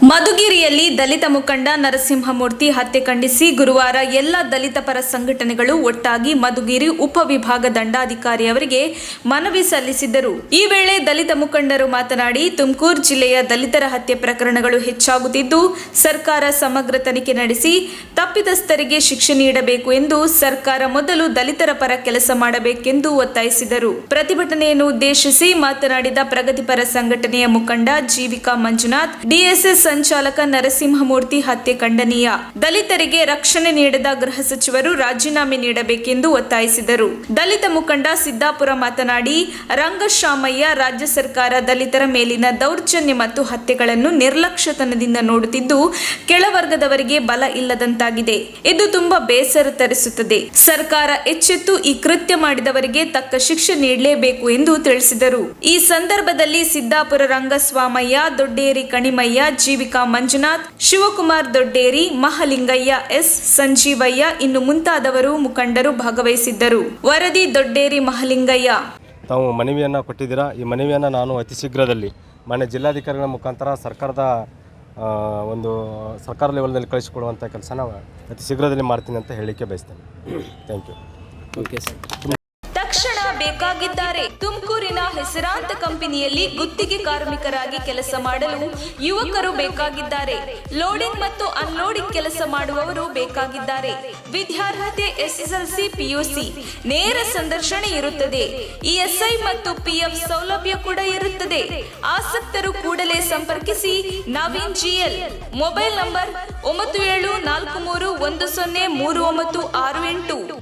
ಮಧುಗಿರಿಯಲ್ಲಿ ದಲಿತ ಮುಖಂಡ ನರಸಿಂಹಮೂರ್ತಿ ಹತ್ಯೆ ಖಂಡಿಸಿ ಗುರುವಾರ ಎಲ್ಲ ದಲಿತ ಪರ ಸಂಘಟನೆಗಳು ಒಟ್ಟಾಗಿ ಮಧುಗಿರಿ ಉಪವಿಭಾಗ ದಂಡಾಧಿಕಾರಿ ಅವರಿಗೆ ಮನವಿ ಸಲ್ಲಿಸಿದರು. ಈ ವೇಳೆ ದಲಿತ ಮುಖಂಡರು ಮಾತನಾಡಿ, ತುಮಕೂರು ಜಿಲ್ಲೆಯ ದಲಿತರ ಹತ್ಯೆ ಪ್ರಕರಣಗಳು ಹೆಚ್ಚಾಗುತ್ತಿದ್ದು, ಸರ್ಕಾರ ಸಮಗ್ರ ತನಿಖೆ ನಡೆಸಿ ತಪ್ಪಿತಸ್ಥರಿಗೆ ಶಿಕ್ಷೆ ನೀಡಬೇಕು ಎಂದು ಸರ್ಕಾರ ಮೊದಲು ದಲಿತರ ಪರ ಕೆಲಸ ಮಾಡಬೇಕೆಂದು ಒತ್ತಾಯಿಸಿದರು. ಪ್ರತಿಭಟನೆಯನ್ನು ಉದ್ದೇಶಿಸಿ ಮಾತನಾಡಿದ ಪ್ರಗತಿಪರ ಸಂಘಟನೆಯ ಮುಖಂಡ ಜೀವಿಕಾ ಮಂಜುನಾಥ್, ಡಿಎಸ್ಎಸ್ ಸಂಚಾಲಕ ನರಸಿಂಹಮೂರ್ತಿ ಹತ್ಯೆ ಖಂಡನೀಯ. ದಲಿತರಿಗೆ ರಕ್ಷಣೆ ನೀಡದ ಗೃಹ ಸಚಿವರು ರಾಜೀನಾಮೆ ನೀಡಬೇಕೆಂದು ಒತ್ತಾಯಿಸಿದರು. ದಲಿತ ಮುಖಂಡ ಸಿದ್ದಾಪುರ ಮಾತನಾಡಿ, ರಂಗಶಾಮಯ್ಯ, ರಾಜ್ಯ ಸರ್ಕಾರ ದಲಿತರ ಮೇಲಿನ ದೌರ್ಜನ್ಯ ಮತ್ತು ಹತ್ಯೆಗಳನ್ನು ನಿರ್ಲಕ್ಷ್ಯತನದಿಂದ ನೋಡುತ್ತಿದ್ದು, ಕೆಳವರ್ಗದವರಿಗೆ ಬಲ ಇಲ್ಲದಂತಾಗಿದೆ. ಇದು ತುಂಬಾ ಬೇಸರ ತರಿಸುತ್ತದೆ. ಸರ್ಕಾರ ಎಚ್ಚೆತ್ತು ಈ ಕೃತ್ಯ ಮಾಡಿದವರಿಗೆ ತಕ್ಕ ಶಿಕ್ಷೆ ನೀಡಲೇಬೇಕು ಎಂದು ತಿಳಿಸಿದರು. ಈ ಸಂದರ್ಭದಲ್ಲಿ ಸಿದ್ದಾಪುರ ರಂಗಸ್ವಾಮಯ್ಯ, ದೊಡ್ಡೇರಿ ಕಣಿಮಯ್ಯ, ಜೀವಿಕಾ ಮಂಜುನಾಥ್, ಶಿವಕುಮಾರ್ ದೊಡ್ಡೇರಿ, ಮಹಲಿಂಗಯ್ಯ ಎಸ್, ಸಂಜೀವಯ್ಯ ಇನ್ನು ಮುಂತಾದವರು ಮುಖಂಡರು ಭಾಗವಹಿಸಿದ್ದರು. ವರದಿ ದೊಡ್ಡೇರಿ ಮಹಲಿಂಗಯ್ಯ. ತಾವು ಮನವಿಯನ್ನು ಕೊಟ್ಟಿದ್ದೀರಾ. ಈ ಮನವಿಯನ್ನು ನಾನು ಅತಿ ಶೀಘ್ರದಲ್ಲಿ ಮಾನ್ಯ ಜಿಲ್ಲಾಧಿಕಾರಿಗಳ ಮುಖಾಂತರ ಸರ್ಕಾರ ಲೆವೆಲ್ನಲ್ಲಿ ಕಳಿಸಿಕೊಡುವಂಥ ಕೆಲಸನ ಅತಿ ಶೀಘ್ರದಲ್ಲಿ ಮಾಡ್ತೀನಿ ಅಂತ ಹೇಳಲಿಕ್ಕೆ ಬಯಸ್ತೇನೆ. Thank you. Okay sir. ತಕ್ಷಣ ಬೇಕಾಗಿದ್ದಾರೆ. ತುಮಕೂರಿನ ಹೆಸರಾಂತ ಕಂಪನಿಯಲ್ಲಿ ಗುತ್ತಿಗೆ ಕಾರ್ಮಿಕರಾಗಿ ಕೆಲಸ ಮಾಡಲು ಯುವಕರು ಬೇಕಾಗಿದ್ದಾರೆ. ಲೋಡಿಂಗ್ ಮತ್ತು ಅನ್ಲೋಡಿಂಗ್ ಕೆಲಸ ಮಾಡುವವರು ಬೇಕಾಗಿದ್ದಾರೆ. ವಿದ್ಯಾರ್ಹತೆ SSLC, PUC. ನೇರ ಸಂದರ್ಶನ ಇರುತ್ತದೆ. ESI ಮತ್ತು PF ಸೌಲಭ್ಯ ಕೂಡ ಇರುತ್ತದೆ. ಆಸಕ್ತರು ಕೂಡಲೇ ಸಂಪರ್ಕಿಸಿ. ನವೀನ್ GL. Mobile number 9743103968.